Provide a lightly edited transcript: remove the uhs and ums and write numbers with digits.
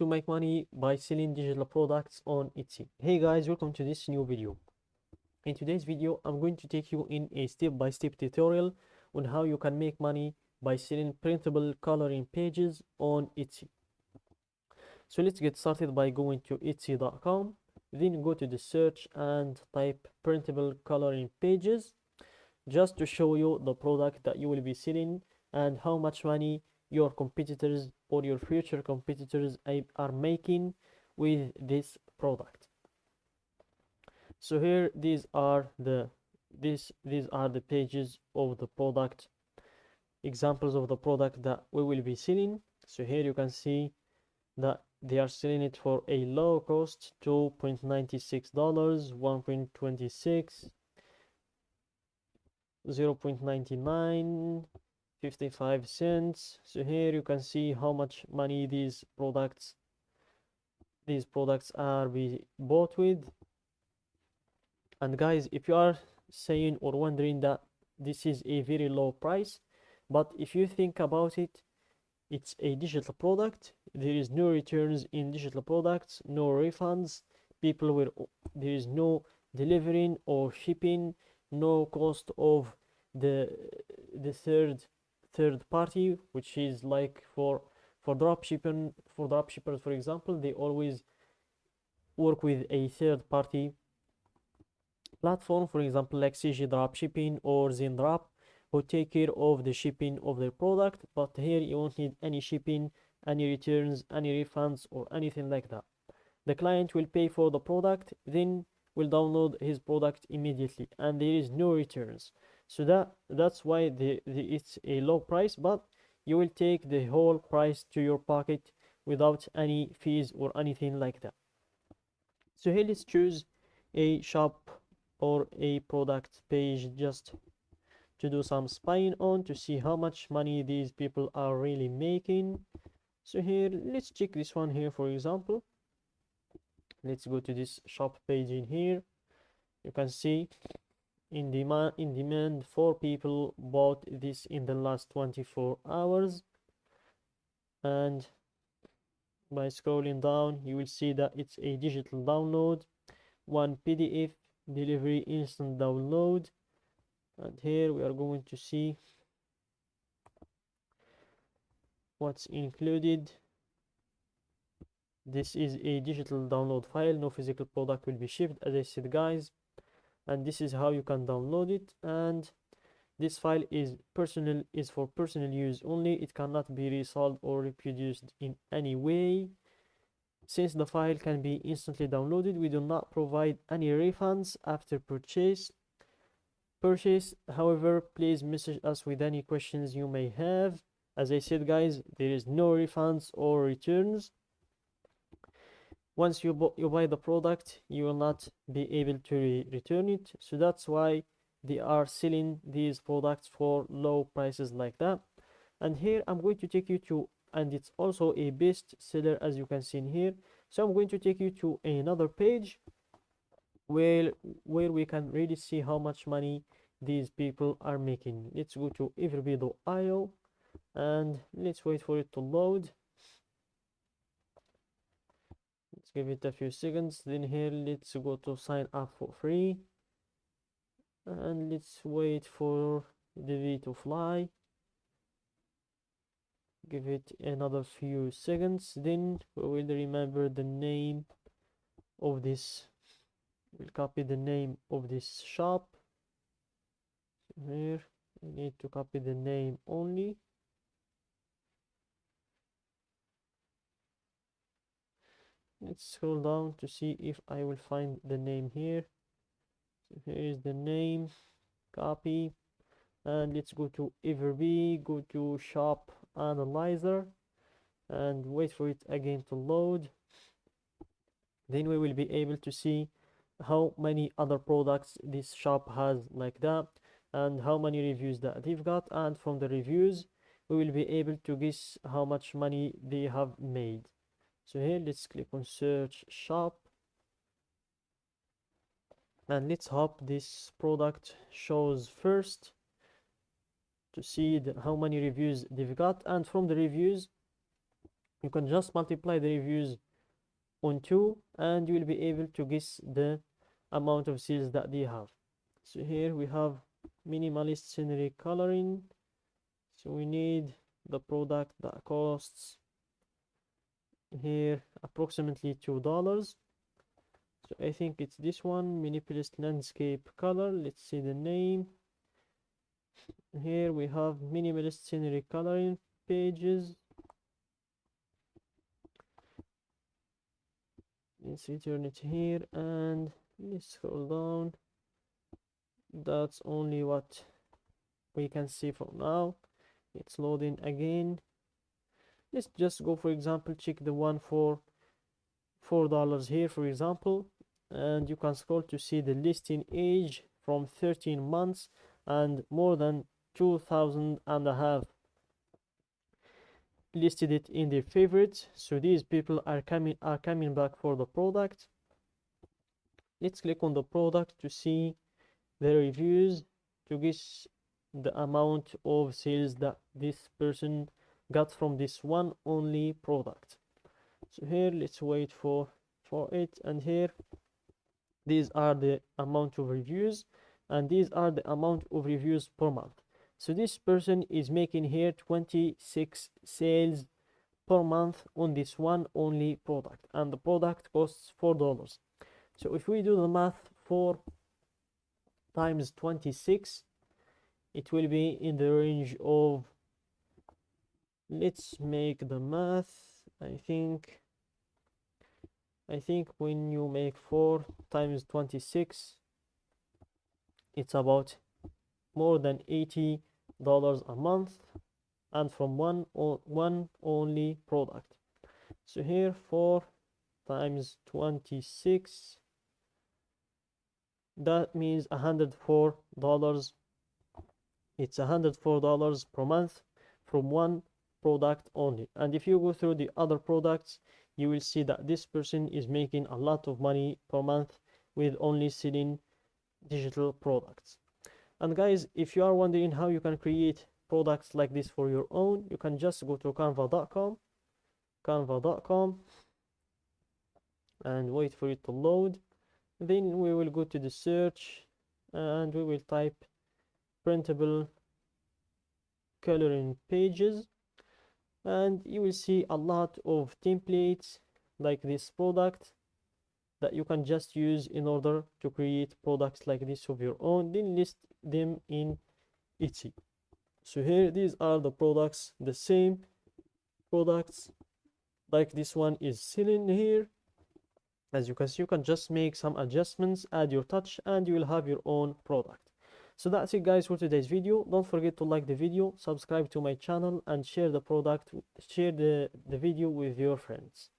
to make money by selling digital products on Etsy. Hey guys, welcome to this new video. In today's video, I'm going to take you in a step-by-step tutorial on how you can make money by selling printable coloring pages on Etsy. So let's get started by going to etsy.com, then go to the search and type printable coloring pages, just to show you the product that you will be selling and how much money your competitors or your future competitors are making with this product. So here these are the pages of the product, examples of the product that we will be selling. So here you can see that they are selling it for a low cost, $2.96, 1.26, 0.99, 55 cents. So here you can see how much money these products are be bought with. And guys, if you are saying or wondering that this is a very low price, but if you think about it, it's a digital product. There is no returns in digital products, no refunds. There is no delivering or shipping, no cost of the third party, which is like for dropshippers, for example, they always work with a third party platform, for example, like CG Dropshipping or Zendrop, who take care of the shipping of their product. But here you won't need any shipping, any returns, any refunds, or anything like that. The client will pay for the product, then will download his product immediately, and there is no returns. So that's why it's a low price, but you will take the whole price to your pocket without any fees or anything like that. So here let's choose a shop or a product page just to do some spying on, to see how much money these people are really making. So here let's check this one here, for example. Let's go to this shop page in here. You can see in demand 4 people bought this in the last 24 hours, and by scrolling down you will see that it's a digital download, 1 PDF, delivery instant download. And here we are going to see what's included. This is a digital download file, no physical product will be shipped, as I said guys, and this is how you can download it. And this file is for personal use only. It cannot be resold or reproduced in any way. Since the file can be instantly downloaded, we do not provide any refunds after purchase. However, please message us with any questions you may have. As I said guys, there is no refunds or returns. Once you buy the product, you will not be able to return it. So that's why they are selling these products for low prices like that. And here I'm going to take you to, and it's also a best seller, as you can see in here. So I'm going to take you to another page where we can really see how much money these people are making. Let's go to everbee.io and let's wait for it to load. Let's give it a few seconds. Then here let's go to sign up for free, and let's wait for the V to fly. Give it another few seconds, then we will remember the name of this. We'll copy the name of this shop. Here we need to copy the name only. Let's scroll down to see if I will find the name here. So here is the name, copy, and let's go to Everbee, go to shop analyzer, and wait for it again to load. Then we will be able to see how many other products this shop has like that, and how many reviews that they've got. And from the reviews we will be able to guess how much money they have made. So here let's click on search shop, and let's hope this product shows first to see how many reviews they've got. And from the reviews You can just multiply the reviews on 2 and you will be able to guess the amount of sales that they have. So here we have minimalist scenery coloring. So we need the product that costs here approximately $2. So I think it's this one, minimalist landscape color. Let's see the name. Here we have minimalist scenery coloring pages. Let's return it here and let's scroll down. That's only what we can see for now. It's loading again. Let's just go, for example, check the one for $4 here, for example, and you can scroll to see the listing age from 13 months and more than 2,000 and a half listed it in their favorites. So these people are coming back for the product. Let's click on the product to see the reviews to guess the amount of sales that this person got from this one only product. So here let's wait for it, and here these are the amount of reviews and these are the amount of reviews per month. So this person is making here 26 sales per month on this one only product, and the product costs $4. So if we do the math, 4 times 26, it will be in the range of, let's make the math. I think when you make 4 times 26, it's about more than $80 a month, and from one only product. So here 4 times 26, that means $104. It's $104 per month from one product only. And if you go through the other products, you will see that this person is making a lot of money per month with only selling digital products. And guys, if you are wondering how you can create products like this for your own, you can just go to canva.com and wait for it to load. Then we will go to the search and we will type printable coloring pages, and you will see a lot of templates like this product that you can just use in order to create products like this of your own, then list them in Etsy. So here these are the products, the same products like this one is selling here. As you can see, you can just make some adjustments, add your touch, and you will have your own product. So that's it guys for today's video. Don't forget to like the video, subscribe to my channel, and share the video with your friends.